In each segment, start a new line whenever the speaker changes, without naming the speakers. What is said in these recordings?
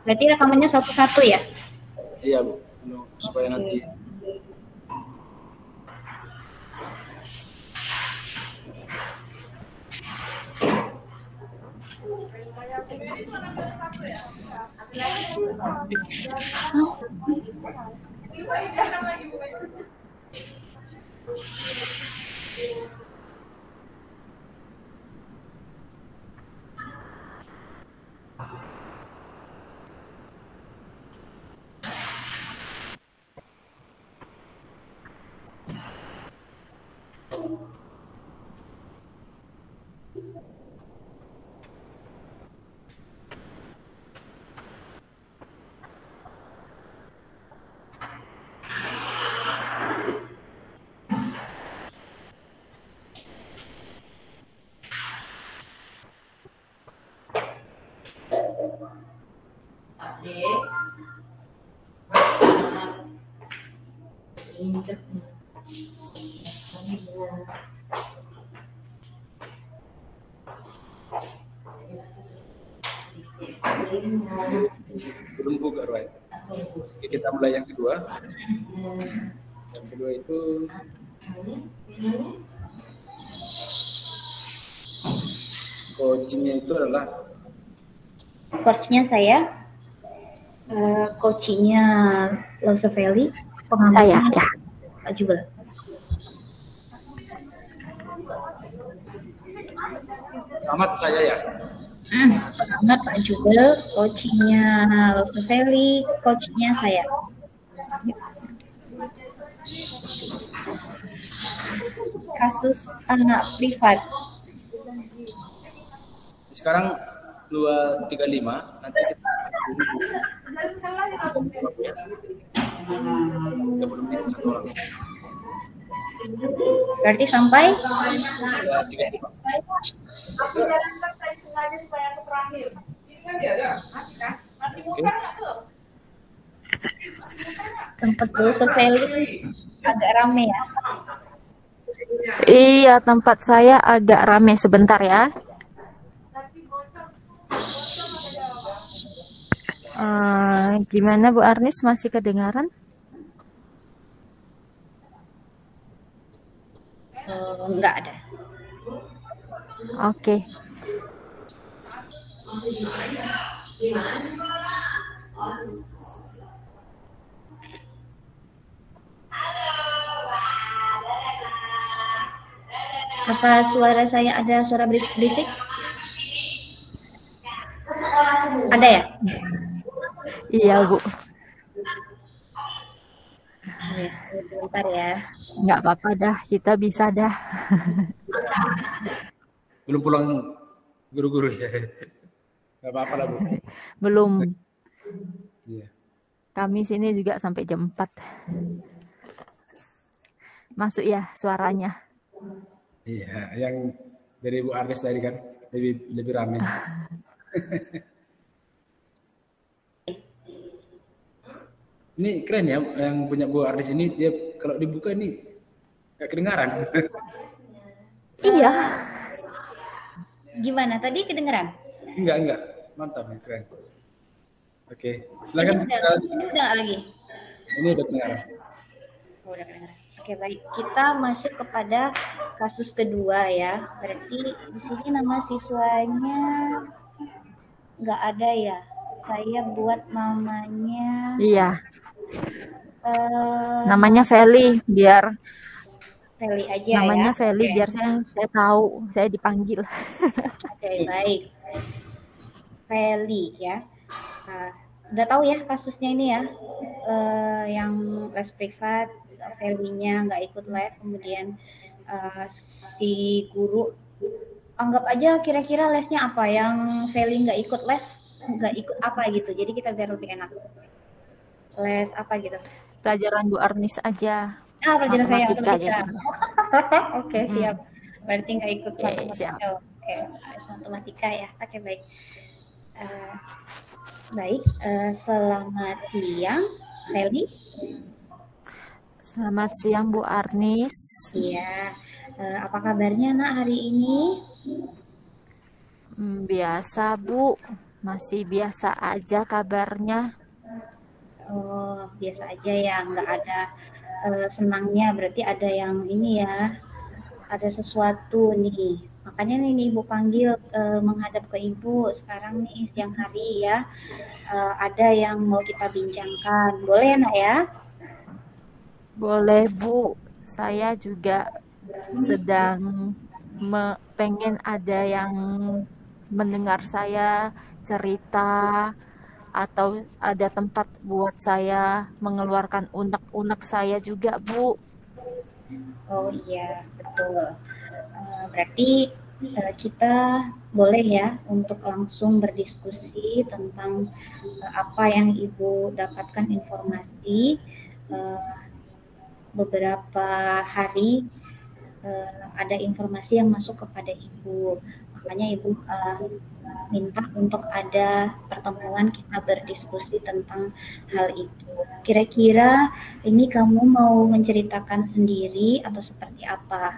Berarti rekamannya satu-satu ya?
Iya Bu, supaya nanti. Belum buka Roy. Oke, kita mulai yang kedua. Yang kedua itu coachingnya itu adalah
Coachnya saya, coachingnya Losa Valley,
Saya ya.
Pak juga.
amat saya ya.
Amat Pak juga, coachingnya Losa Valley, coachnya saya. Kasus anak privat.
Sekarang 235, nanti kita 30 menit satu orang.
Berarti sampai
235. Oke.
tempat Losa Valley agak rame ya.
Iya, tempat saya agak rame sebentar ya. Gimana Bu Arnis, masih kedengaran?
Enggak ada.
Oke.
Apa suara saya ada suara berisik-berisik? Ada ya?
Iya Bu.
Bentar ya.
Nggak apa-apa dah, kita bisa dah.
Belum pulang guru-guru ya. Gak apa-apa lah Bu.
Belum.
Iya.
Kami sini juga sampai jam 4. Masuk ya suaranya.
Iya, yang dari Bu Arnis tadi kan lebih ramai. Ini keren ya, yang punya Bu Arnis ini, dia kalau dibuka ini nggak kedengaran.
Iya.
Gimana? Tadi kedengeran?
Enggak. Mantap, keren. Oke, silakan.
Ini udah lagi?
Ini udah kedengaran.
Oh, udah kedengeran. Oke, baik. Kita masuk kepada kasus kedua ya. Berarti di sini nama siswanya nggak ada ya. Saya buat namanya.
Iya. Namanya Feli, biar
Feli aja
namanya
ya.
Feli, biar saya tahu, saya dipanggil.
Oke, baik. Feli ya. Udah tahu ya kasusnya ini ya. Yang les privat, Feli-nya nggak ikut les, kemudian si guru anggap aja kira-kira lesnya apa, yang Feli nggak ikut les, nggak ikut apa gitu. Jadi kita biar lebih enak. Les apa gitu.
Pelajaran Bu Arnis aja.
Pelajaran saya
matematika.
Oke, siap. Berarti nggak ikut
matematika.
Oke, matematika ya. Oke, baik. Baik, selamat siang, Feli.
Selamat siang Bu Arnis.
Iya, apa kabarnya nak hari ini?
Biasa Bu. Masih biasa aja kabarnya.
Oh, biasa aja ya, nggak ada senangnya. Berarti ada yang ini ya, ada sesuatu nih. Makanya nih Ibu panggil menghadap ke Ibu sekarang nih siang hari ya. Ada yang mau kita bincangkan. Boleh ya, Nak ya?
Boleh Bu, saya juga sedang pengen ada yang mendengar saya cerita atau ada tempat buat saya mengeluarkan unek-unek saya juga Bu.
Oh iya, betul. Berarti kita boleh ya untuk langsung berdiskusi tentang apa yang Ibu dapatkan informasi beberapa hari ada informasi yang masuk kepada Ibu. Makanya Ibu minta untuk ada pertemuan kita berdiskusi tentang hal itu. Kira-kira ini kamu mau menceritakan sendiri atau seperti apa?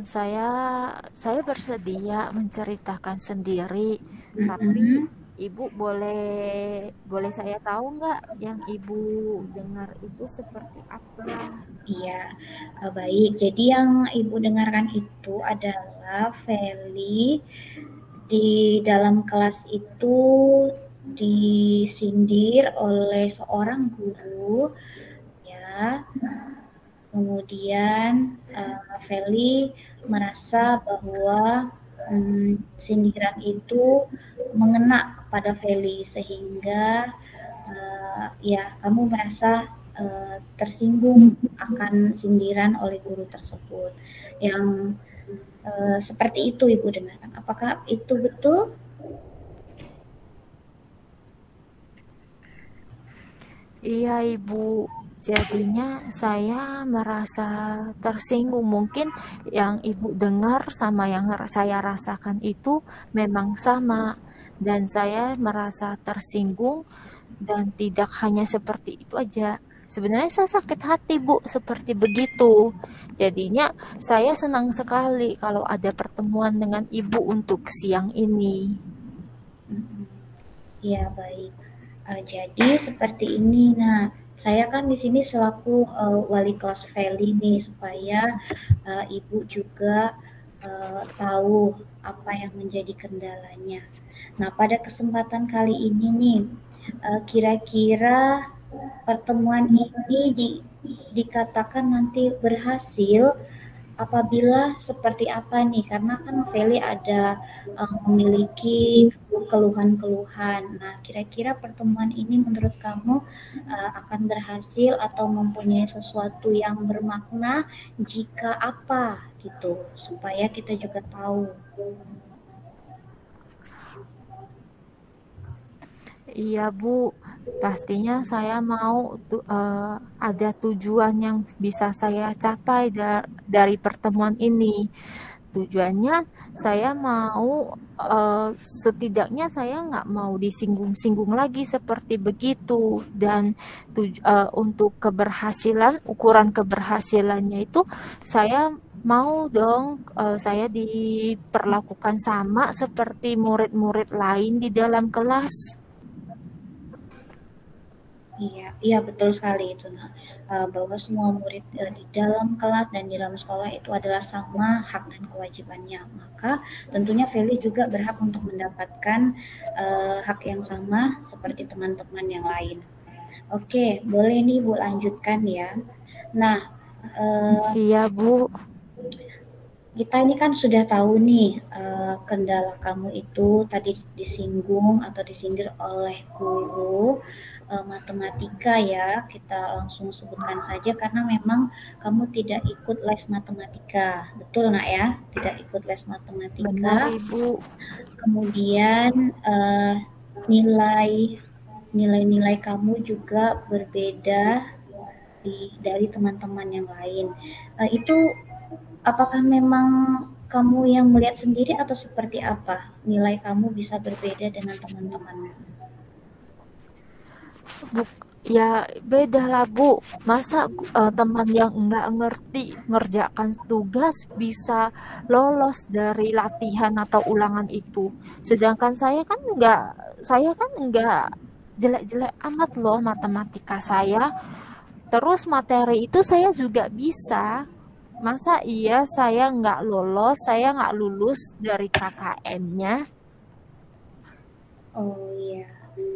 Saya bersedia menceritakan sendiri, tapi Ibu boleh saya tahu nggak yang Ibu dengar itu seperti apa?
Iya, baik. Jadi yang Ibu dengarkan itu adalah Feli di dalam kelas itu disindir oleh seorang guru, ya. Kemudian Feli merasa bahwa sindiran itu mengena pada Feli sehingga ya kamu merasa tersinggung akan sindiran oleh guru tersebut. Yang seperti itu Ibu dengarkan. Apakah itu betul?
Iya Ibu, jadinya saya merasa tersinggung. Mungkin yang Ibu dengar sama yang saya rasakan itu memang sama. Dan saya merasa tersinggung dan tidak hanya seperti itu aja. Sebenarnya saya sakit hati Bu, seperti begitu. Jadinya saya senang sekali kalau ada pertemuan dengan Ibu untuk siang ini.
Ya baik. Jadi seperti ini. Nah, saya kan di sini selaku wali kelas Feli nih supaya Ibu juga tahu apa yang menjadi kendalanya. Nah, pada kesempatan kali ini nih, kira-kira pertemuan ini dikatakan nanti berhasil apabila seperti apa nih? Karena kan Feli ada memiliki keluhan-keluhan. Nah, kira-kira pertemuan ini menurut kamu akan berhasil atau mempunyai sesuatu yang bermakna? Jika apa gitu, supaya kita juga tahu.
Iya Bu, pastinya saya mau ada tujuan yang bisa saya capai dari pertemuan ini. Tujuannya saya mau setidaknya saya nggak mau disinggung-singgung lagi seperti begitu dan untuk keberhasilan ukuran keberhasilannya itu saya mau dong saya diperlakukan sama seperti murid-murid lain di dalam kelas.
Iya, iya betul sekali itu, nah, bahwa semua murid di dalam kelas dan di dalam sekolah itu adalah sama hak dan kewajibannya. Maka tentunya Feli juga berhak untuk mendapatkan hak yang sama seperti teman-teman yang lain. Oke, boleh nih Bu lanjutkan ya. Nah,
Iya Bu.
kita ini kan sudah tahu nih kendala kamu itu tadi disinggung atau disindir oleh guru matematika ya, kita langsung sebutkan saja karena memang kamu tidak ikut les matematika, betul nak ya? Tidak ikut les matematika.
Benar Ibu.
Kemudian nilai-nilai kamu juga berbeda dari teman-teman yang lain. Itu apakah memang kamu yang melihat sendiri atau seperti apa nilai kamu bisa berbeda dengan teman-teman?
Ya beda lah Bu, masa teman yang nggak ngerti ngerjakan tugas bisa lolos dari latihan atau ulangan itu. Sedangkan saya kan nggak jelek-jelek amat loh matematika saya. Terus materi itu saya juga bisa. Masa iya saya nggak lolos, saya nggak lulus dari KKM-nya?
Oh iya,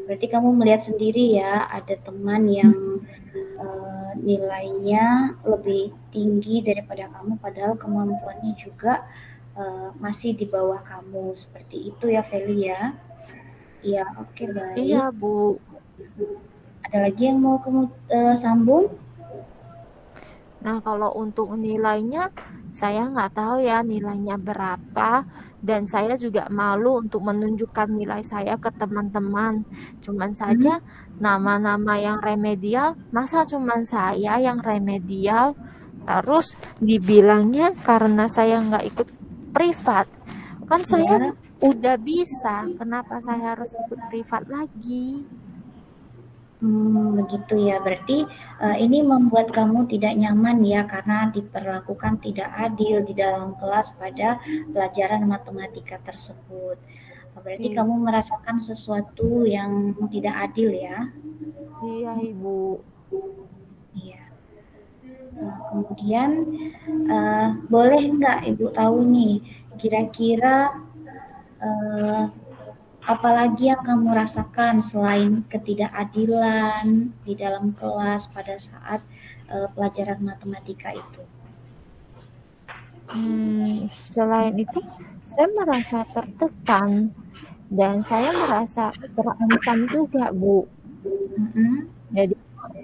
berarti kamu melihat sendiri ya, ada teman yang nilainya lebih tinggi daripada kamu, padahal kemampuannya juga masih di bawah kamu. Seperti itu ya, Feli ya. Iya, oke,
Iya
baik.
Bu.
Ada lagi yang mau kamu sambung?
Nah, kalau untuk nilainya, saya nggak tahu ya nilainya berapa, dan saya juga malu untuk menunjukkan nilai saya ke teman-teman. Cuman
Hmm?
saja nama-nama yang remedial, masa cuman saya yang remedial, terus dibilangnya karena saya nggak ikut privat. Kan saya
Ya.
udah bisa, kenapa saya harus ikut privat lagi?
Begitu ya. Berarti ini membuat kamu tidak nyaman ya karena diperlakukan tidak adil di dalam kelas pada pelajaran matematika tersebut. Berarti
I-
kamu merasakan sesuatu yang tidak adil ya.
Iya, Ibu.
Iya. Kemudian boleh nggak Ibu tahu nih kira-kira eh, apalagi yang kamu rasakan selain ketidakadilan di dalam kelas pada saat pelajaran matematika itu?
Selain itu, saya merasa tertekan dan saya merasa terancam juga, Bu.
Mm-mm.
Jadi,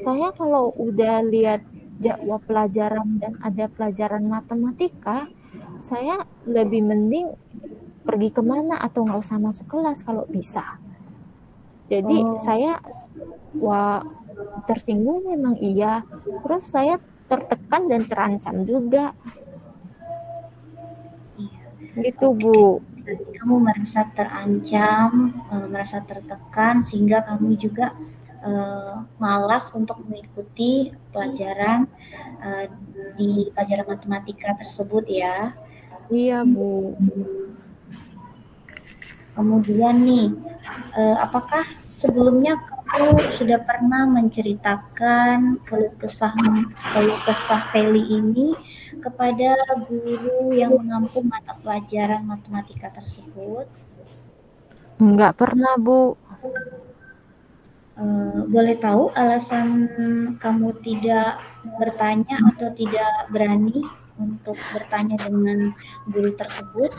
saya kalau udah lihat jadwal pelajaran dan ada pelajaran matematika, saya lebih mending pergi kemana atau nggak usah masuk kelas kalau bisa. Jadi,
Oh,
saya wah tersinggung memang iya. Terus saya tertekan dan terancam juga.
iya.
Gitu,
Oke.
Bu.
Berarti kamu merasa terancam, merasa tertekan, sehingga kamu juga malas untuk mengikuti pelajaran eh, di pelajaran matematika tersebut ya.
Iya, Bu.
Kemudian nih, apakah sebelumnya kamu sudah pernah menceritakan keluh kesah Feli ini kepada guru yang mengampu mata pelajaran matematika tersebut?
Nggak pernah, Bu.
Boleh tahu alasan kamu tidak bertanya atau tidak berani untuk bertanya dengan guru tersebut?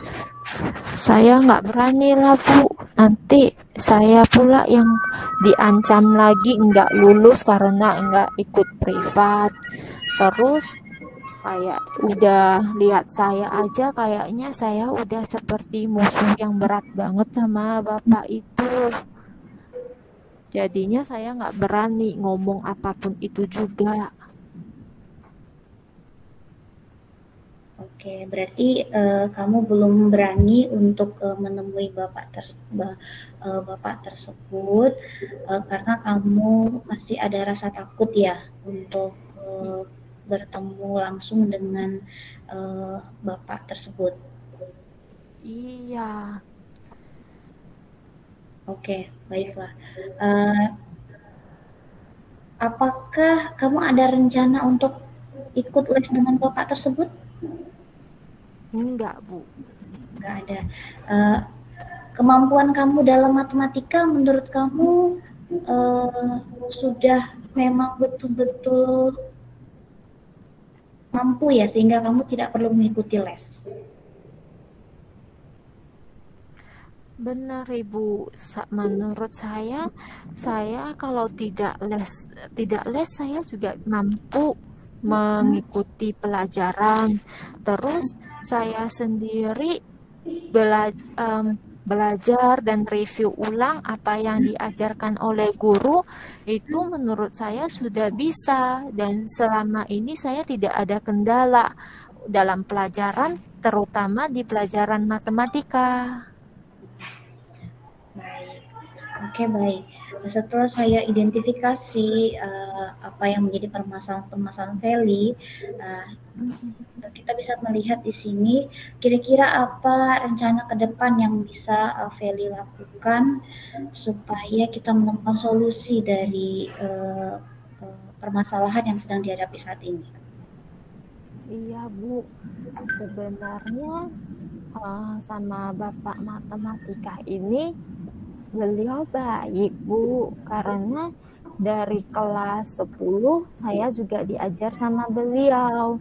Saya nggak berani lah, Bu. Nanti saya pula yang diancam lagi nggak lulus karena nggak ikut privat. Terus kayak udah lihat saya aja kayaknya saya udah seperti musuh yang berat banget sama bapak itu. Jadinya saya nggak berani ngomong apapun itu juga.
Oke, berarti kamu belum berani untuk menemui bapak tersebut karena kamu masih ada rasa takut ya untuk bertemu langsung dengan bapak tersebut.
Iya,
Oke, baiklah. Eh, apakah kamu ada rencana untuk ikut les dengan bapak tersebut?
enggak, Bu.
Nggak ada. Eh, kemampuan kamu dalam matematika menurut kamu uh, sudah memang betul-betul mampu ya sehingga kamu tidak perlu mengikuti les.
Benar, Ibu. Menurut saya kalau tidak les saya juga mampu
Hmm?
mengikuti pelajaran. Terus saya sendiri bela- em, belajar dan review ulang apa yang diajarkan oleh guru itu menurut saya sudah bisa dan selama ini saya tidak ada kendala dalam pelajaran terutama di pelajaran matematika.
Baik, oke baik. setelah saya identifikasi apa yang menjadi permasalahan Feli, kita bisa melihat di sini kira-kira apa rencana ke depan yang bisa Feli lakukan supaya kita menemukan solusi dari permasalahan yang sedang dihadapi saat ini.
Iya Bu, sebenarnya sama Bapak Matematika ini beliau baik Bu, karena dari kelas 10 saya juga diajar sama beliau.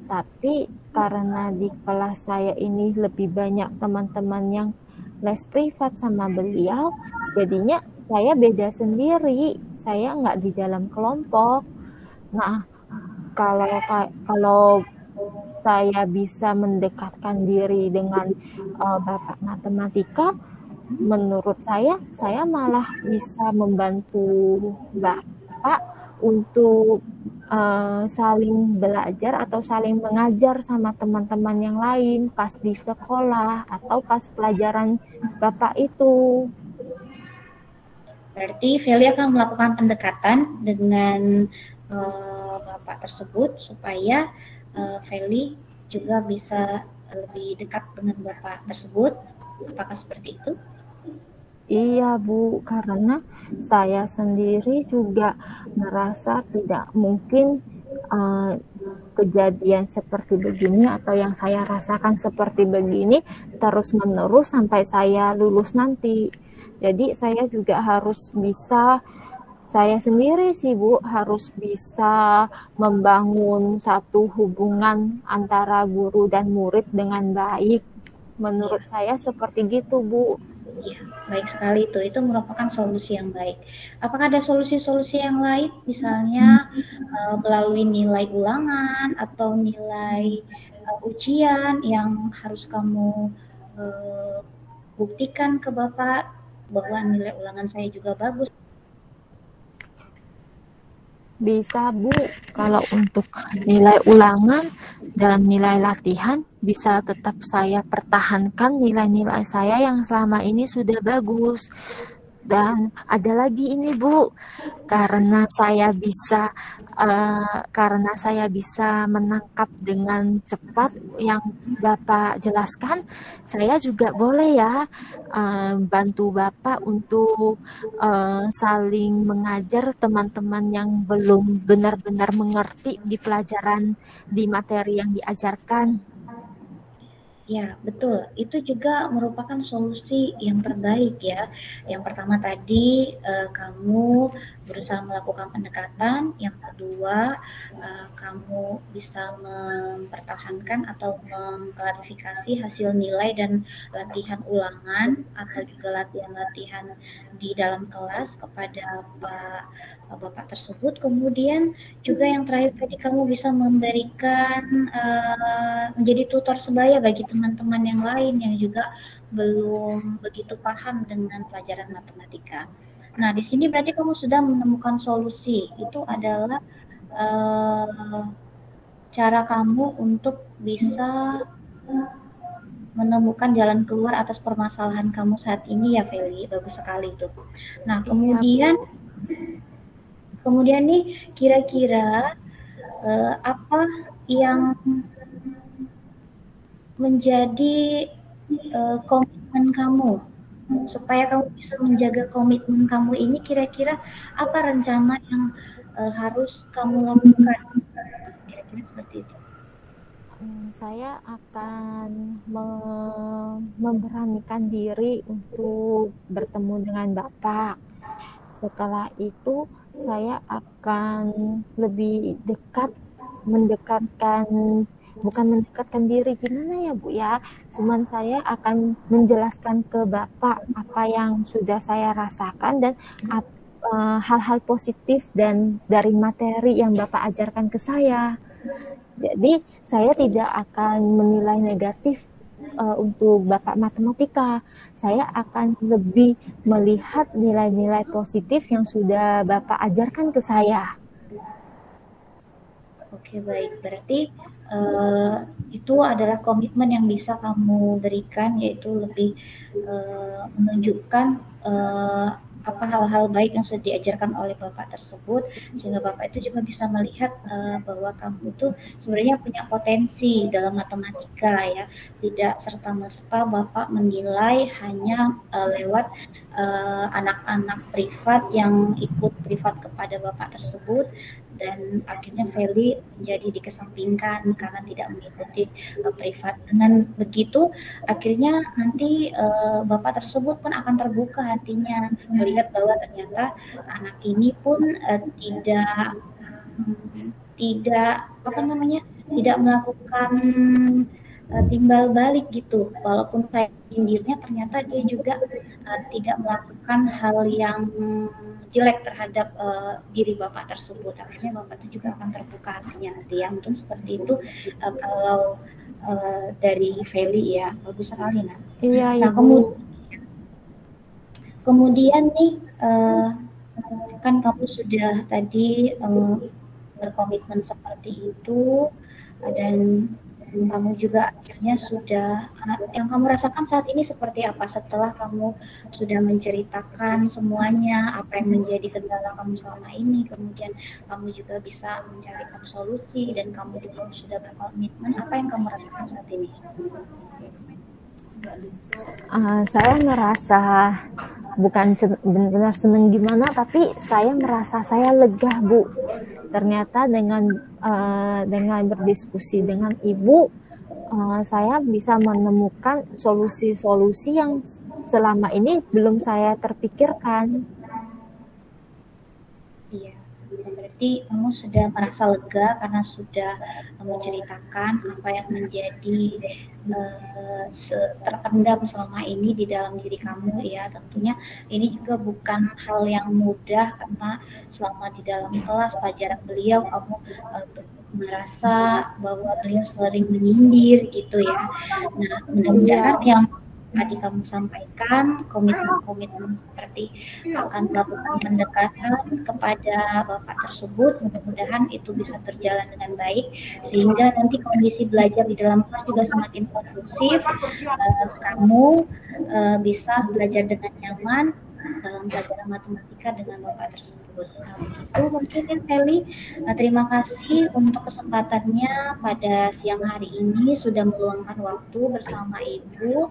Tapi karena di kelas saya ini lebih banyak teman-teman yang les privat sama beliau, jadinya saya beda sendiri, saya nggak di dalam kelompok. Nah, kalau saya bisa mendekatkan diri dengan Bapak Matematika, menurut saya malah bisa membantu Bapak untuk saling belajar atau saling mengajar sama teman-teman yang lain pas di sekolah atau pas pelajaran Bapak itu.
Berarti Feli akan melakukan pendekatan dengan Bapak tersebut supaya Feli juga bisa lebih dekat dengan Bapak tersebut. Apakah seperti itu?
Iya Bu, karena saya sendiri juga merasa tidak mungkin kejadian seperti begini atau yang saya rasakan seperti begini terus-menerus sampai saya lulus nanti. Jadi saya juga harus bisa, saya sendiri sih Bu, harus bisa membangun satu hubungan antara guru dan murid dengan baik. Menurut saya seperti gitu Bu.
Ya, baik sekali itu. Itu merupakan solusi yang baik. Apakah ada solusi-solusi yang lain, misalnya melalui nilai ulangan atau nilai ujian yang harus kamu buktikan ke Bapak bahwa nilai ulangan saya juga bagus?
Bisa Bu, kalau untuk nilai ulangan dan nilai latihan bisa tetap saya pertahankan nilai-nilai saya yang selama ini sudah bagus. Dan ada lagi ini Bu, karena saya bisa menangkap dengan cepat yang Bapak jelaskan, saya juga boleh ya bantu Bapak untuk saling mengajar teman-teman yang belum benar-benar mengerti di pelajaran, di materi yang diajarkan.
Ya, betul. Itu juga merupakan solusi yang terbaik ya. Yang pertama tadi kamu berusaha melakukan pendekatan. Yang kedua, kamu bisa mempertahankan atau mengklarifikasi hasil nilai dan latihan ulangan atau juga latihan-latihan di dalam kelas kepada Bapak tersebut. Kemudian juga yang terakhir tadi kamu bisa memberikan menjadi tutor sebaya bagi teman-teman yang lain yang juga belum begitu paham dengan pelajaran matematika. Nah, di sini berarti kamu sudah menemukan solusi. Itu adalah cara kamu untuk bisa menemukan jalan keluar atas permasalahan kamu saat ini ya, Feli. Bagus sekali itu. Nah, kemudian nih kira-kira apa yang menjadi komitmen kamu supaya kamu bisa menjaga komitmen kamu ini, kira-kira apa rencana yang harus kamu lakukan? Kira-kira seperti itu.
Saya akan memberanikan diri untuk bertemu dengan Bapak. Setelah itu saya akan lebih dekat bukan mendekatkan diri gimana ya Bu ya, cuman saya akan menjelaskan ke Bapak apa yang sudah saya rasakan dan hal-hal positif dan dari materi yang Bapak ajarkan ke saya. Jadi saya tidak akan menilai negatif untuk Bapak Matematika. Saya akan lebih melihat nilai-nilai positif yang sudah Bapak ajarkan ke saya.
Oke, baik. Berarti itu adalah komitmen yang bisa kamu berikan, yaitu lebih menunjukkan apa hal-hal baik yang sudah diajarkan oleh bapak tersebut, sehingga bapak itu juga bisa melihat bahwa kamu tuh sebenarnya punya potensi dalam matematika ya. Tidak serta-merta bapak menilai hanya lewat anak-anak privat yang ikut privat kepada bapak tersebut, dan akhirnya Feli menjadi dikesampingkan karena tidak mengikuti privat. Dengan begitu akhirnya nanti bapak tersebut pun akan terbuka hatinya melihat bahwa ternyata anak ini pun tidak apa namanya, tidak melakukan timbal balik gitu, walaupun saya sindirnya ternyata dia juga tidak melakukan hal yang jelek terhadap diri bapak tersebut. Akhirnya bapak itu juga akan terbuka hatinya nanti ya, mungkin seperti itu kalau dari Feli ya. Bagus sekali nah.
Iya
Nah
Ibu.
kemudian nih kan kamu sudah tadi berkomitmen seperti itu, dan kamu juga akhirnya sudah yang kamu rasakan saat ini seperti apa setelah kamu sudah menceritakan semuanya, apa yang menjadi kendala kamu selama ini, kemudian kamu juga bisa mencarikan solusi dan kamu juga sudah berkomitmen, apa yang kamu rasakan saat ini?
Saya merasa bukan benar senang gimana, tapi saya merasa saya lega Bu. Ternyata dengan berdiskusi dengan Ibu, saya bisa menemukan solusi-solusi yang selama ini belum saya terpikirkan.
Iya, berarti kamu sudah merasa lega karena sudah menceritakan apa yang menjadi terpendam selama ini di dalam diri kamu ya. Tentunya ini juga bukan hal yang mudah karena selama di dalam kelas pelajaran beliau kamu merasa bahwa beliau sering menyindir gitu ya. Nah, mudah-mudahan yang tadi kamu sampaikan, komitmen-komitmen seperti akan melakukan pendekatan kepada bapak tersebut, mudah-mudahan itu bisa berjalan dengan baik sehingga nanti kondisi belajar di dalam kelas juga semakin kondusif, kamu bisa belajar dengan nyaman dalam pelajaran matematika dengan bapak tersebut. Itu mungkin Feli. Terima kasih untuk kesempatannya pada siang hari ini sudah meluangkan waktu bersama Ibu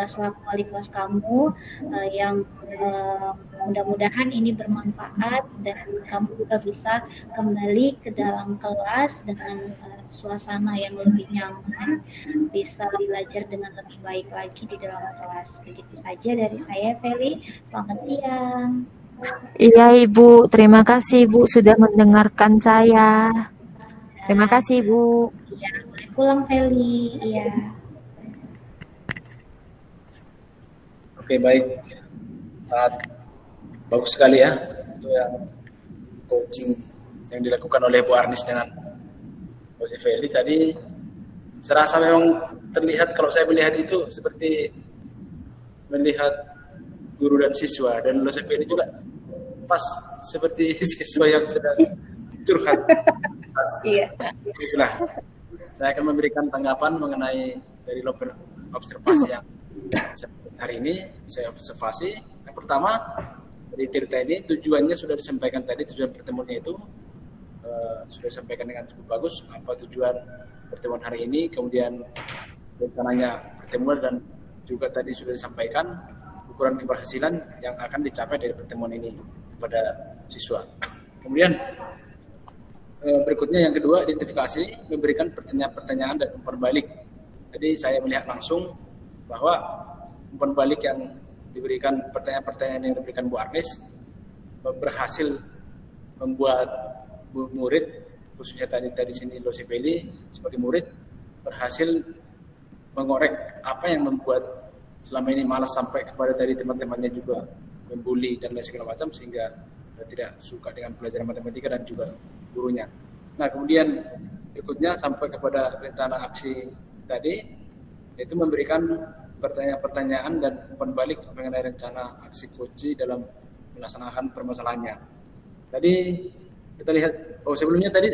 selaku wali kelas kamu, yang mudah-mudahan ini bermanfaat dan kamu juga bisa kembali ke dalam kelas dengan suasana yang lebih nyaman, bisa belajar dengan lebih baik lagi di dalam kelas. Begitu saja dari saya, Feli. Selamat siang.
Iya Ibu, terima kasih Ibu sudah mendengarkan saya. Terima kasih Bu.
Iya, boleh pulang Feli. Iya.
Oke, baik. Sangat bagus sekali ya itu yang coaching yang dilakukan oleh Bu Arnis dengan Bu Feli tadi. Serasa memang terlihat, kalau saya melihat itu seperti melihat guru dan siswa, dan Lo Feli juga pas seperti siswa yang sedang curhat.
Iya.
Itulah. Saya akan memberikan tanggapan mengenai dari observasi yang hari ini saya observasi. Yang pertama, dari cerita ini tujuannya sudah disampaikan tadi, tujuan pertemuannya itu sudah disampaikan dengan cukup bagus. Apa tujuan pertemuan hari ini, kemudian rencananya pertemuan, dan juga tadi sudah disampaikan ukuran keberhasilan yang akan dicapai dari pertemuan ini kepada siswa. Kemudian berikutnya yang kedua, identifikasi, memberikan pertanyaan-pertanyaan dan umpan balik. Jadi saya melihat langsung bahwa umpan balik yang diberikan, pertanyaan-pertanyaan yang diberikan Bu Arnis berhasil membuat murid, khususnya tadi sini Lo Feli sebagai murid, berhasil mengorek apa yang membuat selama ini malas sampai kepada dari teman-temannya juga membuli dan lain segala macam, sehingga tidak suka dengan pelajaran matematika dan juga gurunya. Nah, kemudian berikutnya sampai kepada rencana aksi tadi, yaitu memberikan pertanyaan-pertanyaan dan umpan balik mengenai rencana aksi coach dalam melaksanakan permasalahannya. Tadi kita lihat, sebelumnya tadi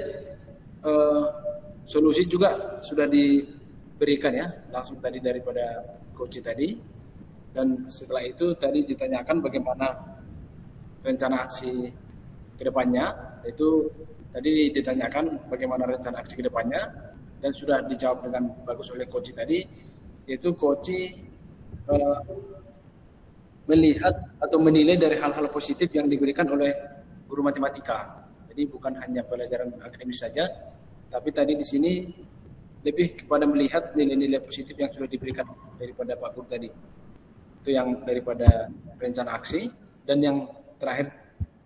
solusi juga sudah diberikan ya, langsung tadi daripada coach tadi. Dan setelah itu tadi ditanyakan bagaimana rencana aksi ke depannya. Itu tadi ditanyakan bagaimana rencana aksi ke depannya dan sudah dijawab dengan bagus oleh Koci tadi, yaitu Koci melihat atau menilai dari hal-hal positif yang diberikan oleh guru matematika. Jadi bukan hanya pelajaran akademis saja, tapi tadi di sini lebih kepada melihat nilai-nilai positif yang sudah diberikan daripada Pak Guru tadi. Itu yang daripada rencana aksi. Dan yang terakhir,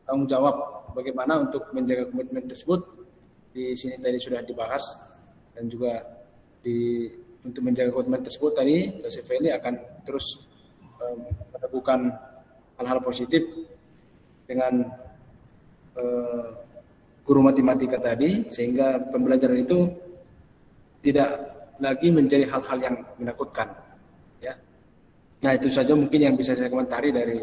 tanggung jawab bagaimana untuk menjaga komitmen tersebut. Di sini tadi sudah dibahas, dan juga untuk menjaga komitmen tersebut tadi Dosen Feli akan terus melakukan hal-hal positif dengan guru matematika tadi, sehingga pembelajaran itu tidak lagi menjadi hal-hal yang menakutkan, ya. Nah, itu saja mungkin yang bisa saya komentari dari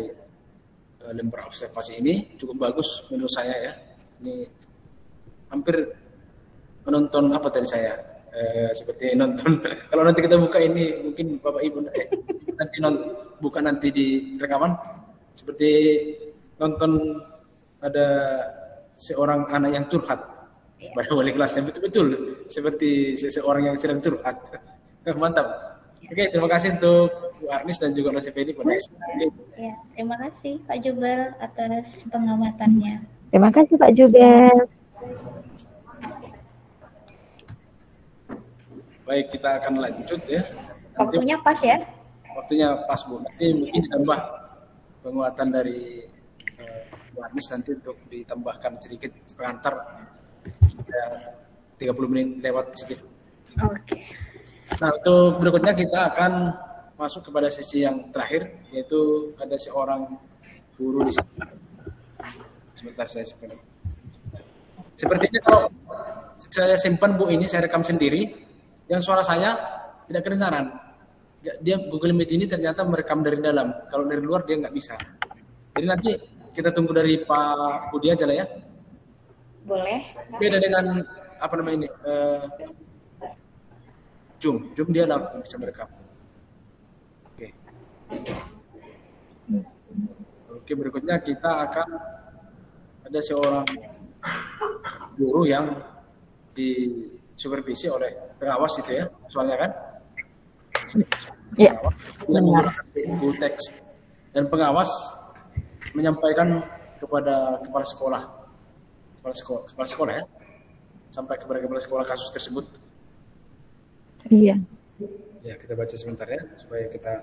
lembar observasi ini. Cukup bagus menurut saya, ya. Ini hampir menonton apa tadi saya, seperti nonton. Kalau nanti kita buka ini, mungkin Bapak Ibu nanti buka nanti di rekaman, seperti nonton ada seorang anak yang curhat pada wali kelasnya, betul-betul seperti seseorang yang sedang curhat. Mantap. Oke, terima kasih untuk Bu Arnis dan juga Dosen Feli pada kesempatan.
Ya, terima kasih Pak Jubel atas pengamatannya.
Terima kasih Pak Jubel.
Baik, kita akan lanjut, ya.
Waktunya pas, ya?
Waktunya pas, Bu. Nanti mungkin ditambah penguatan dari Bu Arnis nanti untuk ditambahkan sedikit pengantar. 30 menit lewat sedikit.
Oke.
Nah, untuk berikutnya kita akan masuk kepada sesi yang terakhir, yaitu ada seorang guru di sini. Sebentar, saya simpan. Sepertinya kalau saya simpan, Bu, ini saya rekam sendiri, yang suara saya tidak kedengaran. Dia Google Meet ini ternyata merekam dari dalam. Kalau dari luar dia nggak bisa. Jadi nanti kita tunggu dari Pak Budi aja lah, ya.
Boleh.
Beda dengan apa namanya ini, Zoom dia langsung bisa merekam. Oke, berikutnya kita akan ada seorang guru yang disupervisi oleh pengawas itu, ya, soalnya kan?
Iya, benar.
Buku teks dan pengawas menyampaikan kepada kepala sekolah, ya, sampai kepada kepala sekolah kasus tersebut.
Iya.
Ya, kita baca sebentar, ya, supaya kita.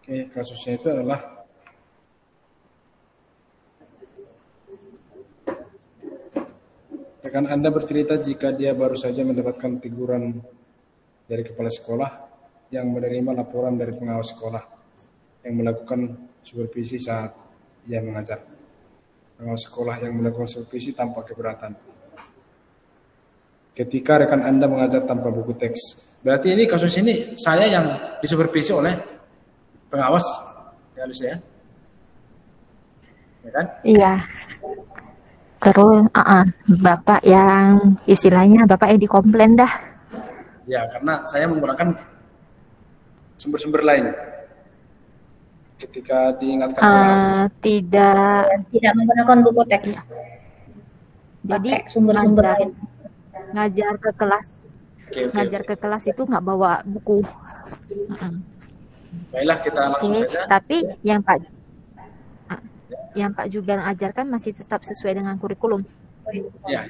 Oke, kasusnya itu adalah rekan Anda bercerita jika dia baru saja mendapatkan teguran dari kepala sekolah yang menerima laporan dari pengawas sekolah yang melakukan supervisi saat ia mengajar. Pengawas sekolah yang melakukan supervisi tanpa keberatan. Ketika rekan Anda mengajar tanpa buku teks. Berarti ini kasus ini saya yang disupervisi oleh pengawas, ya, harus, ya. Ya kan?
Iya. Terus Bapak yang istilahnya Bapak yang dikomplain dah.
Ya, karena saya menggunakan sumber-sumber lain. Ketika diingatkan
tidak menggunakan buku teks.
Jadi
sumber-sumber lain.
Ngajar ke kelas. Ngajar ke kelas itu nggak bawa buku.
Baiklah, kita langsung saja.
Tapi yang Pak Jubel ajarkan masih tetap sesuai dengan kurikulum.
Ya.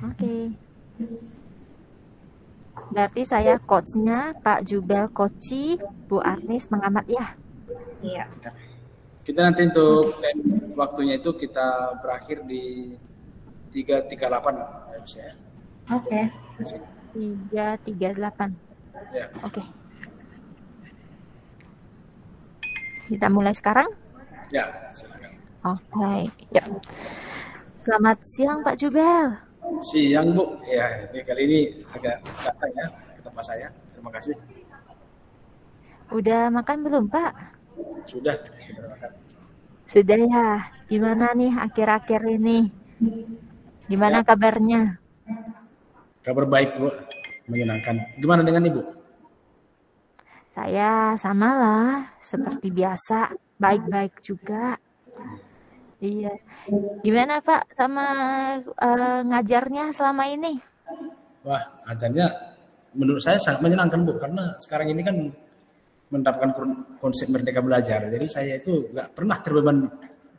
Oke. Berarti saya coachnya, Pak Jubel coachi, Bu Arnis pengamat, ya.
Iya.
Kita nanti untuk waktunya itu kita berakhir di 3:38 harusnya.
Oke.
338.
Ya,
Oke. Kita mulai sekarang?
ya, silakan.
Oke. Ya. Selamat siang Pak Jubel.
Siang Bu, ya ini kali ini agak datang ya ke tempat saya. Terima kasih.
Udah makan belum Pak?
Sudah makan.
Sudah ya. Gimana nih akhir-akhir ini? Gimana
Ya,
kabarnya?
kabar baik Bu, menyenangkan. Gimana dengan Ibu?
Saya samalah, seperti biasa, baik-baik juga. Iya. Gimana Pak sama ngajarnya selama ini?
Wah, ajarnya menurut saya sangat menyenangkan Bu, karena sekarang ini kan menerapkan konsep merdeka belajar. Jadi saya itu nggak pernah terbeban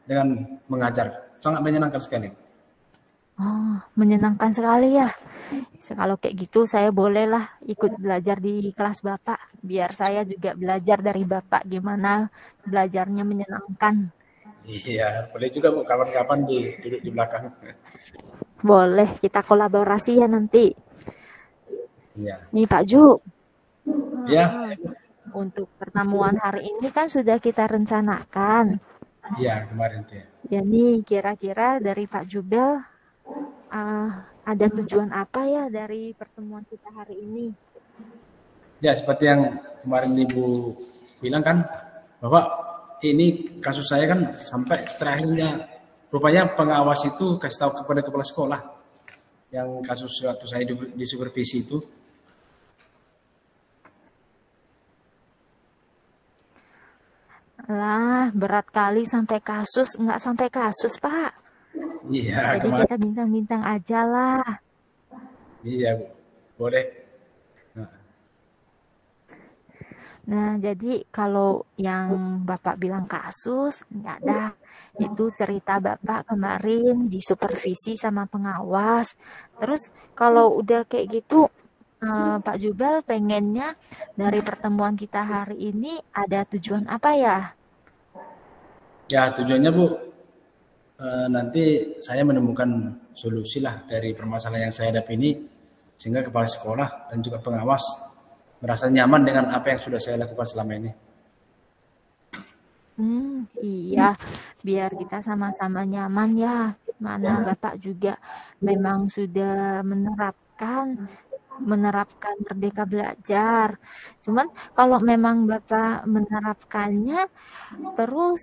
dengan mengajar. Sangat menyenangkan sekali.
Oh, menyenangkan sekali ya. Kalau kayak gitu saya bolehlah ikut belajar di kelas Bapak, biar saya juga belajar dari Bapak gimana belajarnya menyenangkan.
Iya, boleh juga Bu, kapan-kapan duduk di belakang.
Boleh, kita kolaborasi ya nanti.
Iya.
Nih Pak Ju,
Ya,
untuk pertemuan hari ini kan sudah kita rencanakan.
iya kemarin tuh.
Ya nih, kira-kira dari Pak Jubel ada tujuan apa ya dari pertemuan kita hari ini?
Ya, seperti yang kemarin Ibu bilang kan, bahwa ini kasus saya kan sampai terakhirnya, rupanya pengawas itu kasih tahu kepada kepala sekolah yang kasus waktu saya di supervisi itu.
Lah, berat kali sampai kasus, nggak sampai kasus, Pak.
Iya,
Jadi
kemarin.
kita bincang-bincang aja lah.
Iya, Bu. Boleh. Nah,
Nah, jadi kalau yang Bapak bilang kasus, nggak ada. Itu cerita Bapak kemarin di supervisi sama pengawas. Terus kalau udah kayak gitu, Pak Jubel pengennya dari pertemuan kita hari ini ada tujuan apa ya?
ya tujuannya Bu, nanti saya menemukan solusi lah dari permasalahan yang saya hadapi ini, sehingga kepala sekolah dan juga pengawas merasa nyaman dengan apa yang sudah saya lakukan selama ini.
Iya, biar kita sama-sama nyaman ya. Mana Bapak juga memang sudah menerapkan Merdeka Belajar. Cuman kalau memang Bapak menerapkannya, terus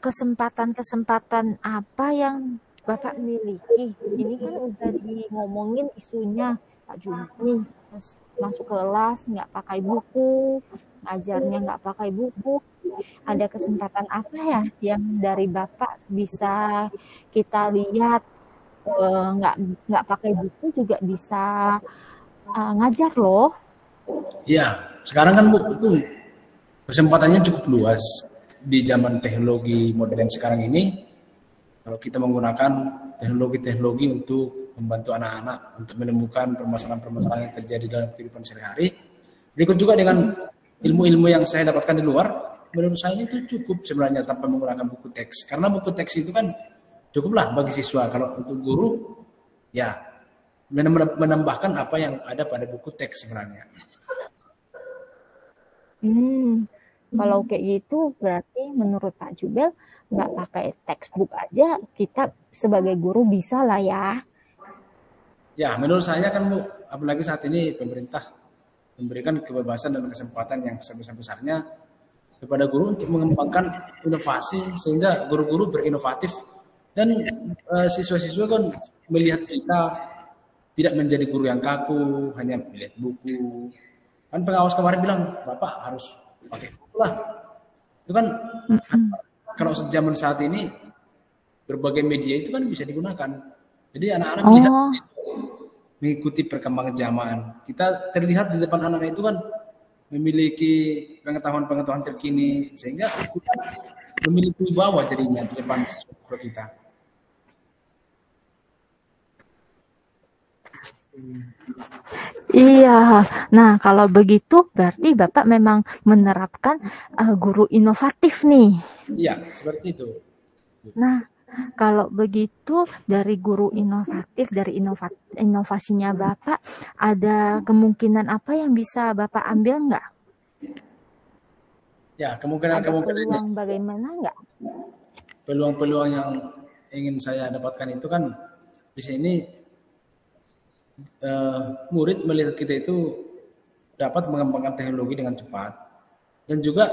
kesempatan-kesempatan apa yang Bapak miliki? Ini kan udah ngomongin isunya Pak Juni nih, terus masuk kelas nggak pakai buku, ngajarnya nggak pakai buku. Ada kesempatan apa ya yang dari Bapak bisa kita lihat nggak pakai buku juga bisa ngajar loh.
Ya, sekarang kan Bu, itu kesempatannya cukup luas di zaman teknologi modern sekarang ini. Kalau kita menggunakan teknologi-teknologi untuk membantu anak-anak untuk menemukan permasalahan-permasalahan yang terjadi dalam kehidupan sehari-hari, berikut juga dengan ilmu-ilmu yang saya dapatkan di luar, menurut saya itu cukup sebenarnya tanpa menggunakan buku teks. Karena buku teks itu kan cukuplah bagi siswa. Kalau untuk guru, ya menambahkan apa yang ada pada buku teks sebenarnya.
Kalau kayak gitu berarti menurut Pak Jubel nggak pakai textbook aja kita sebagai guru bisa lah ya.
Ya, menurut saya kan Bu, apalagi saat ini pemerintah memberikan kebebasan dan kesempatan yang sebesar-besarnya kepada guru untuk mengembangkan inovasi sehingga guru-guru berinovatif dan siswa-siswa kan melihat kita tidak menjadi guru yang kaku, hanya melihat buku. Kan pengawas kemarin bilang, Bapak harus pakai buku lah. Itu kan kalau zaman saat ini berbagai media itu kan bisa digunakan. Jadi anak-anak melihat mengikuti perkembangan zaman. Kita terlihat di depan anak-anak itu kan memiliki pengetahuan-pengetahuan terkini sehingga kita memiliki wibawa jadinya di depan siswa kita.
Iya, nah kalau begitu berarti Bapak memang menerapkan guru inovatif nih.
Iya, seperti itu.
Nah, Kalau begitu dari guru inovatif, dari inovasinya Bapak, ada kemungkinan apa yang bisa Bapak ambil nggak?
Ya,
Ada
kemungkinan-kemungkinan
peluang bagaimana nggak?
peluang-peluang yang ingin saya dapatkan itu kan di sini murid melihat kita itu dapat mengembangkan teknologi dengan cepat dan juga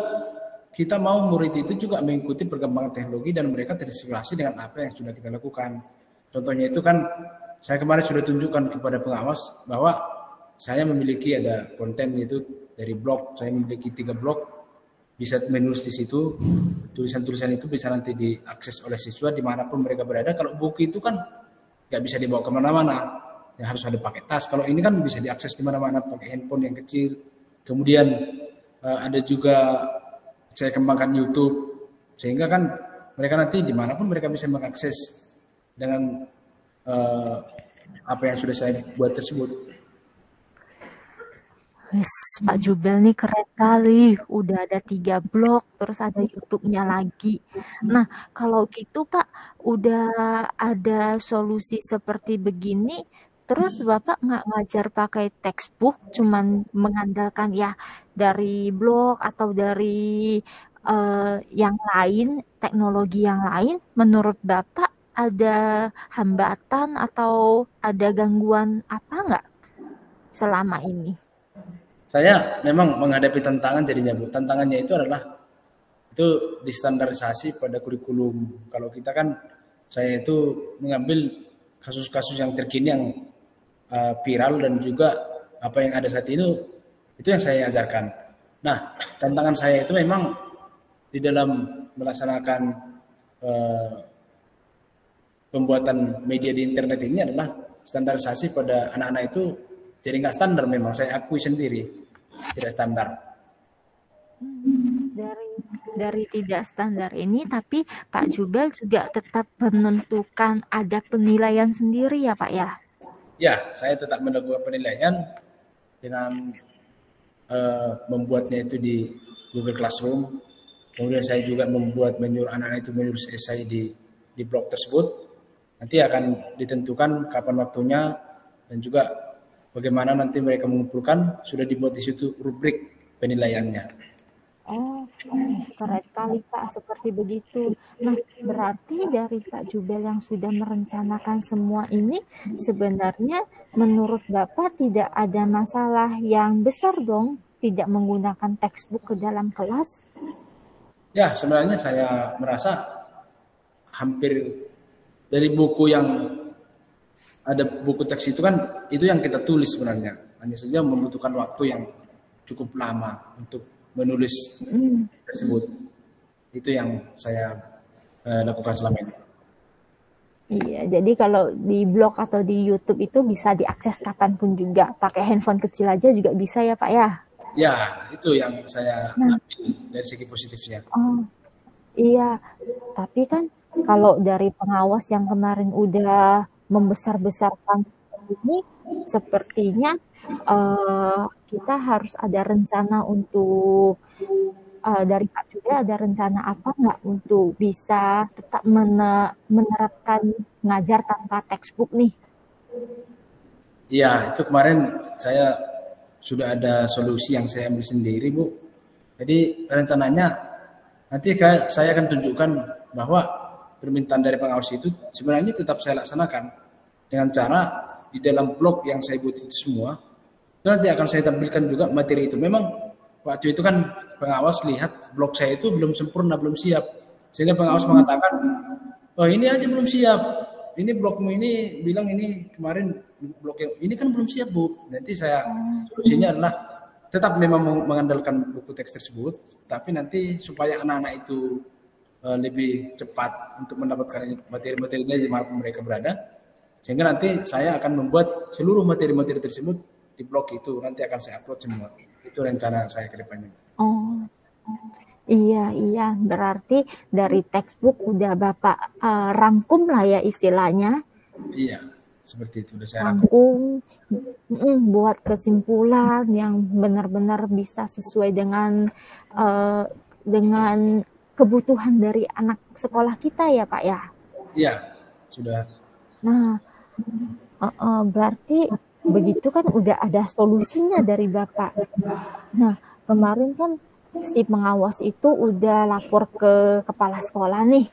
kita mau murid itu juga mengikuti perkembangan teknologi dan mereka terinspirasi dengan apa yang sudah kita lakukan. Contohnya itu kan saya kemarin sudah tunjukkan kepada pengawas bahwa saya memiliki ada konten itu dari blog, saya memiliki 3 blog, bisa menulis di situ, tulisan-tulisan itu bisa nanti diakses oleh siswa dimanapun mereka berada. Kalau buku itu kan nggak bisa dibawa kemana-mana, ya harus ada pakai tas. Kalau ini kan bisa diakses di mana-mana pakai handphone yang kecil. Kemudian ada juga saya kembangkan YouTube, sehingga kan mereka nanti dimanapun mereka bisa mengakses dengan apa yang sudah saya buat tersebut.
Wis, Pak Jubel nih keren kali, udah ada 3 blog, terus ada YouTube-nya lagi. Nah, kalau gitu Pak, udah ada solusi seperti begini, terus Bapak nggak ngajar pakai textbook, cuman mengandalkan ya dari blog atau dari yang lain, teknologi yang lain, menurut Bapak ada hambatan atau ada gangguan apa nggak selama ini?
Saya memang menghadapi tantangan jadinya Bu. Tantangannya itu adalah itu distandarisasi pada kurikulum. Kalau kita kan saya itu mengambil kasus-kasus yang terkini yang viral dan juga apa yang ada saat ini itu yang saya ajarkan. Nah, tantangan saya itu memang di dalam melaksanakan pembuatan media di internet ini adalah standarisasi pada anak-anak itu jadi nggak standar, memang saya akui sendiri tidak standar.
Dari tidak standar ini, tapi Pak Jubel juga tetap menentukan ada penilaian sendiri ya Pak ya?
Ya, saya tetap melakukan penilaian dengan membuatnya itu di Google Classroom. Kemudian saya juga menyuruh anak-anak itu menulis esai di blog tersebut. Nanti akan ditentukan kapan waktunya dan juga bagaimana nanti mereka mengumpulkan, sudah dibuat di situ rubrik penilaiannya.
Oh, keren kali Pak, seperti begitu. Nah, berarti dari Pak Jubel yang sudah merencanakan semua ini, sebenarnya menurut Bapak tidak ada masalah yang besar dong, tidak menggunakan textbook ke dalam kelas?
Ya, sebenarnya saya merasa hampir dari buku yang ada buku teks itu kan itu yang kita tulis sebenarnya, hanya saja membutuhkan waktu yang cukup lama untuk menulis tersebut. Itu yang saya lakukan selama ini.
Iya, jadi kalau di blog atau di YouTube itu bisa diakses kapanpun juga, pakai handphone kecil aja juga bisa ya Pak ya?
Ya, itu yang saya ambil dari segi positifnya.
Oh, iya, tapi kan kalau dari pengawas yang kemarin udah membesar-besarkan ini, sepertinya kita harus ada rencana untuk dari Pak Jubel ada rencana apa nggak untuk bisa tetap menerapkan ngajar tanpa textbook nih?
Iya, itu kemarin saya sudah ada solusi yang saya ambil sendiri, Bu. Jadi rencananya nanti saya akan tunjukkan bahwa permintaan dari pengawas itu sebenarnya tetap saya laksanakan dengan cara di dalam blog yang saya buat itu semua. Itu nanti akan saya tampilkan juga materi itu. Memang waktu itu kan pengawas lihat blog saya itu belum sempurna, belum siap. Sehingga pengawas mengatakan, oh ini aja belum siap. Ini blogmu ini bilang ini kemarin blog yang ini kan belum siap Bu. Nanti saya solusinya adalah tetap memang mengandalkan buku teks tersebut, tapi nanti supaya anak-anak itu lebih cepat untuk mendapatkan materi-materinya di mana mereka berada, sehingga nanti saya akan membuat seluruh materi-materi tersebut di blog itu nanti akan saya upload semua. Itu rencana saya ke depannya.
Oh, iya, berarti dari textbook udah Bapak rangkum lah ya istilahnya.
Iya, seperti itu udah saya
rangkum, buat kesimpulan yang benar-benar bisa sesuai dengan kebutuhan dari anak sekolah kita ya Pak ya.
Iya, sudah.
Nah, berarti begitu kan udah ada solusinya dari Bapak. Nah, kemarin kan si pengawas itu udah lapor ke kepala sekolah nih.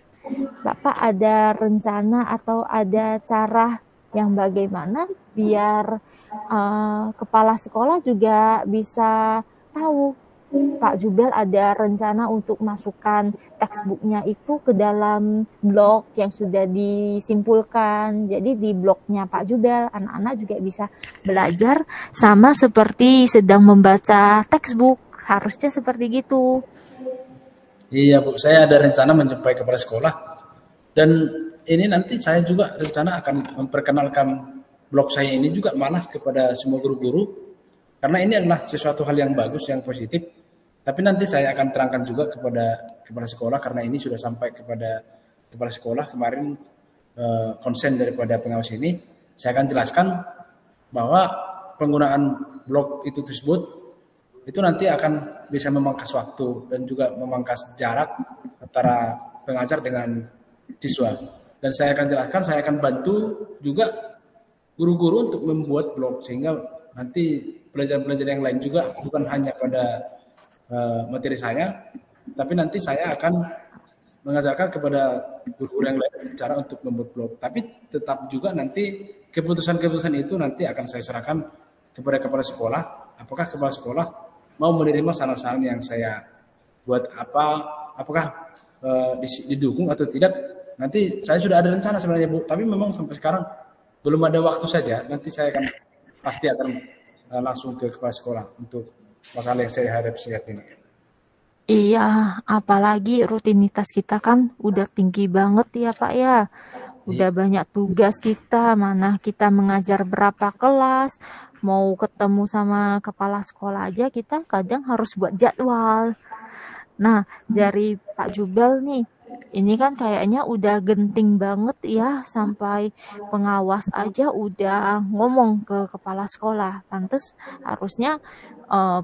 Bapak ada rencana atau ada cara yang bagaimana biar kepala sekolah juga bisa tahu Pak Jubel ada rencana untuk masukkan textbooknya itu ke dalam blog yang sudah disimpulkan. Jadi di blognya Pak Jubel, anak-anak juga bisa belajar sama seperti sedang membaca textbook. Harusnya seperti gitu.
Iya Bu, saya ada rencana menjumpai kepala sekolah dan ini nanti saya juga rencana akan memperkenalkan blog saya ini juga malah kepada semua guru-guru karena ini adalah sesuatu hal yang bagus, yang positif. Tapi nanti saya akan terangkan juga kepada kepala sekolah karena ini sudah sampai kepada kepala sekolah kemarin konsen daripada pengawas ini. Saya akan jelaskan bahwa penggunaan blog itu tersebut itu nanti akan bisa memangkas waktu dan juga memangkas jarak antara pengajar dengan siswa. Dan saya akan jelaskan, saya akan bantu juga guru-guru untuk membuat blog sehingga nanti pelajaran-pelajaran yang lain juga bukan hanya pada materi saya, tapi nanti saya akan mengajarkan kepada guru-guru yang lain cara untuk membuat blog. Tapi tetap juga nanti keputusan-keputusan itu nanti akan saya serahkan kepada kepala sekolah. Apakah kepala sekolah mau menerima saran-saran yang saya buat apakah didukung atau tidak? Nanti saya sudah ada rencana sebenarnya Bu, tapi memang sampai sekarang belum ada waktu saja. Nanti saya pasti akan langsung ke kepala sekolah untuk masalah yang saya hadapi saat ini.
Iya, apalagi rutinitas kita kan udah tinggi banget ya Pak ya. Udah banyak tugas kita, mana kita mengajar berapa kelas, mau ketemu sama kepala sekolah aja kita kadang harus buat jadwal. Nah, dari Pak Jubel nih, ini kan kayaknya udah genting banget ya, sampai pengawas aja udah ngomong ke kepala sekolah. Pantes harusnya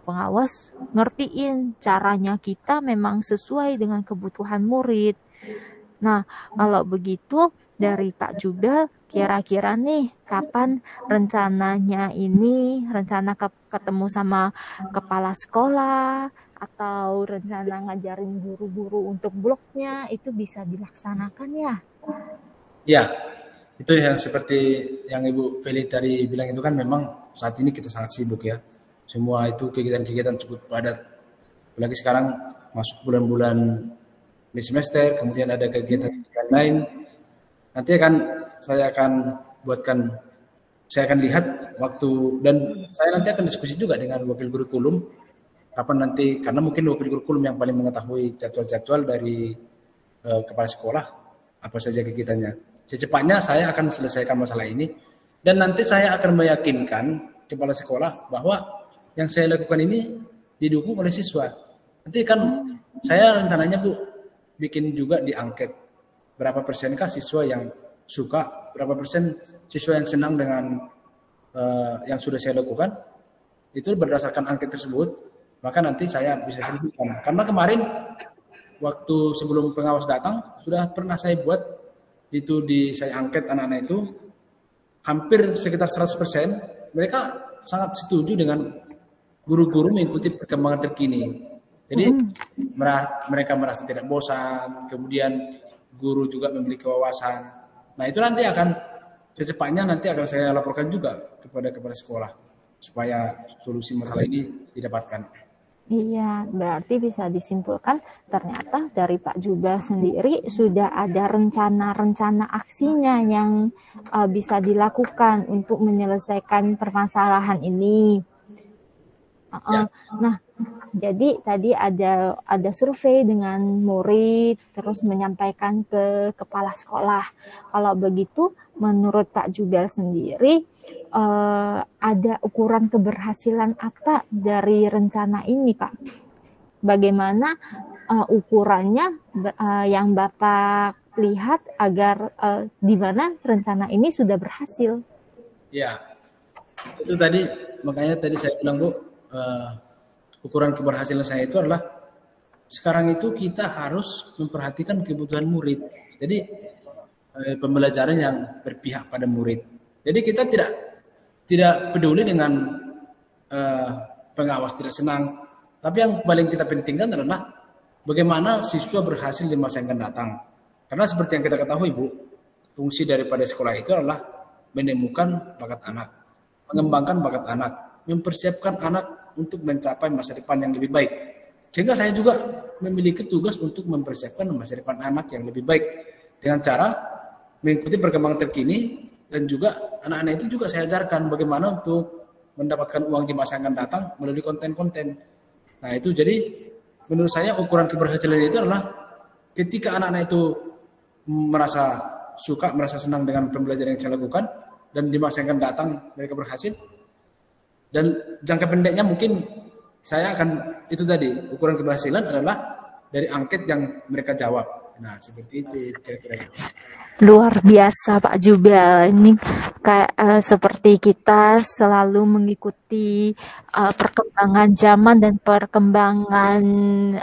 pengawas ngertiin caranya kita memang sesuai dengan kebutuhan murid. Nah, kalau begitu dari Pak Jubel, kira-kira nih kapan rencananya ini, rencana ketemu sama kepala sekolah, atau rencana ngajarin guru-guru untuk blognya, itu bisa dilaksanakan ya?
Ya, itu yang seperti yang Ibu Feli tadi bilang itu kan memang saat ini kita sangat sibuk ya. Semua itu kegiatan-kegiatan cukup padat. Apalagi sekarang masuk bulan-bulan di semester, kemudian ada kegiatan-kegiatan lain. Nanti saya akan lihat waktu dan saya nanti akan diskusi juga dengan wakil kurikulum kapan nanti karena mungkin wakil kurikulum yang paling mengetahui jadwal-jadwal dari kepala sekolah apa saja kegiatannya. Secepatnya saya akan selesaikan masalah ini dan nanti saya akan meyakinkan kepala sekolah bahwa yang saya lakukan ini didukung oleh siswa. Nanti kan saya rencananya Bu bikin juga di angket berapa persenkah siswa yang suka, berapa persen siswa yang senang dengan yang sudah saya lakukan. Itu berdasarkan angket tersebut, maka nanti saya bisa selesaikan. Karena kemarin waktu sebelum pengawas datang sudah pernah saya buat itu saya angket anak-anak itu hampir sekitar 100% mereka sangat setuju dengan guru-guru mengikuti perkembangan terkini. Jadi mereka merasa tidak bosan, kemudian guru juga memiliki wawasan. Nah itu nanti secepatnya akan saya laporkan juga kepada kepala sekolah supaya solusi masalah ini didapatkan.
Iya, berarti bisa disimpulkan ternyata dari Pak Jubel sendiri sudah ada rencana-rencana aksinya yang bisa dilakukan untuk menyelesaikan permasalahan ini.
Ya.
Nah, jadi tadi ada survei dengan murid, terus menyampaikan ke kepala sekolah. Kalau begitu, menurut Pak Jubel sendiri, ada ukuran keberhasilan apa dari rencana ini, Pak? Bagaimana ukurannya yang Bapak lihat agar di mana rencana ini sudah berhasil?
Ya, itu tadi makanya tadi saya bilang Bu, ukuran keberhasilan saya itu adalah sekarang itu kita harus memperhatikan kebutuhan murid. Jadi pembelajaran yang berpihak pada murid. Jadi kita tidak peduli dengan pengawas tidak senang, tapi yang paling kita pentingkan adalah bagaimana siswa berhasil di masa yang akan datang. Karena seperti yang kita ketahui, Bu, fungsi daripada sekolah itu adalah menemukan bakat anak, mengembangkan bakat anak, mempersiapkan anak untuk mencapai masa depan yang lebih baik. Sehingga saya juga memiliki tugas untuk mempersiapkan masa depan anak yang lebih baik dengan cara mengikuti perkembangan terkini, dan juga anak-anak itu juga saya ajarkan bagaimana untuk mendapatkan uang di masa yang akan datang melalui konten-konten. Nah itu jadi menurut saya ukuran keberhasilan itu adalah ketika anak-anak itu merasa suka, merasa senang dengan pembelajaran yang saya lakukan, dan di masa yang akan datang mereka berhasil. Dan jangka pendeknya mungkin saya akan, itu tadi, ukuran keberhasilan adalah dari angket yang mereka jawab. Nah, seperti itu kira-kira.
Luar biasa Pak Jubel. Ini kayak seperti kita selalu mengikuti perkembangan zaman dan perkembangan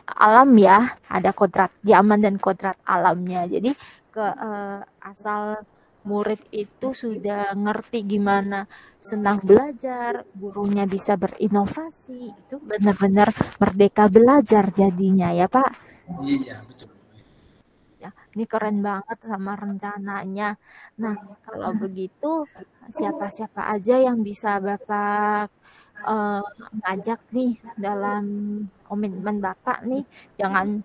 alam ya. Ada kodrat zaman dan kodrat alamnya. Jadi asal murid itu sudah ngerti gimana senang belajar, gurunya bisa berinovasi, itu benar-benar merdeka belajar jadinya ya Pak.
Iya, betul.
Ya, ini keren banget sama rencananya. Nah, kalau begitu siapa-siapa aja yang bisa Bapak ngajak nih dalam komitmen Bapak nih, jangan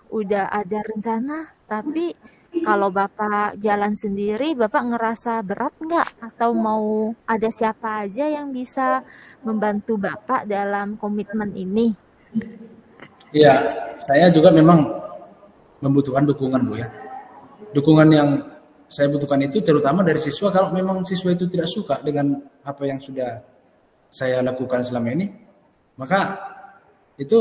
udah ada rencana, tapi kalau Bapak jalan sendiri, Bapak ngerasa berat nggak? Atau mau ada siapa aja yang bisa membantu Bapak dalam komitmen ini?
Iya, saya juga memang membutuhkan dukungan, Bu ya. Dukungan yang saya butuhkan itu terutama dari siswa. Kalau memang siswa itu tidak suka dengan apa yang sudah saya lakukan selama ini, maka itu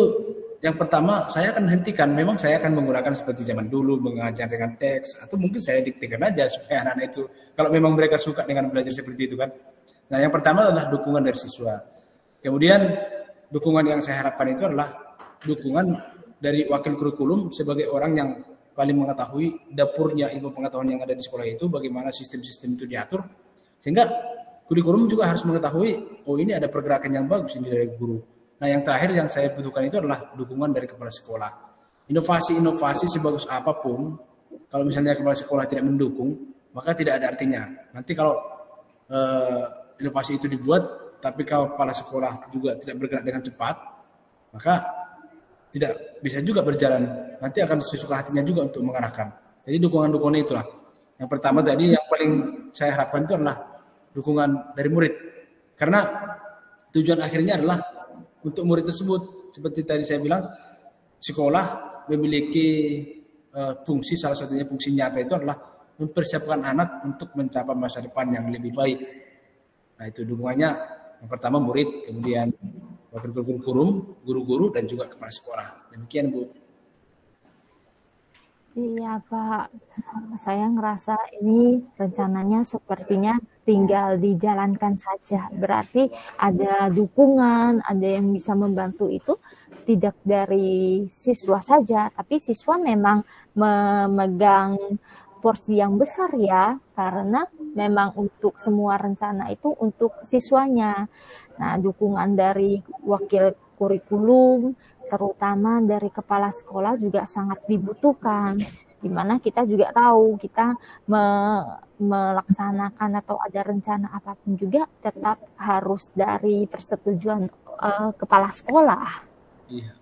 yang pertama saya akan hentikan. Memang saya akan menggunakan seperti zaman dulu, mengajar dengan teks, atau mungkin saya diktekan aja supaya anak-anak itu, kalau memang mereka suka dengan belajar seperti itu kan. Nah yang pertama adalah dukungan dari siswa. Kemudian dukungan yang saya harapkan itu adalah dukungan dari wakil kurikulum sebagai orang yang paling mengetahui dapurnya ilmu pengetahuan yang ada di sekolah itu, bagaimana sistem-sistem itu diatur, sehingga kurikulum juga harus mengetahui, oh ini ada pergerakan yang bagus ini dari guru. Nah yang terakhir yang saya butuhkan itu adalah dukungan dari kepala sekolah. Inovasi-inovasi sebagus apapun, kalau misalnya kepala sekolah tidak mendukung, maka tidak ada artinya. Nanti kalau inovasi itu dibuat, tapi kalau kepala sekolah juga tidak bergerak dengan cepat, maka tidak bisa juga berjalan. Nanti akan sesuka hatinya juga untuk mengarahkan. Jadi dukungan-dukungan itulah. Yang pertama tadi yang paling saya harapkan itu adalah dukungan dari murid. Karena tujuan akhirnya adalah untuk murid tersebut. Seperti tadi saya bilang, sekolah memiliki fungsi, salah satunya fungsi nyata itu adalah mempersiapkan anak untuk mencapai masa depan yang lebih baik. Nah itu dukungannya yang pertama murid, kemudian wakil kurikulum, guru-guru, dan juga kepala sekolah. Demikian Bu.
Iya Pak, saya ngerasa ini rencananya sepertinya tinggal dijalankan saja. Berarti ada dukungan, ada yang bisa membantu itu tidak dari siswa saja, tapi siswa memang memegang porsi yang besar ya, karena memang untuk semua rencana itu untuk siswanya. Nah, dukungan dari wakil kurikulum, terutama dari kepala sekolah juga sangat dibutuhkan. Di mana kita juga tahu kita melaksanakan atau ada rencana apapun juga tetap harus dari persetujuan kepala sekolah.
Iya.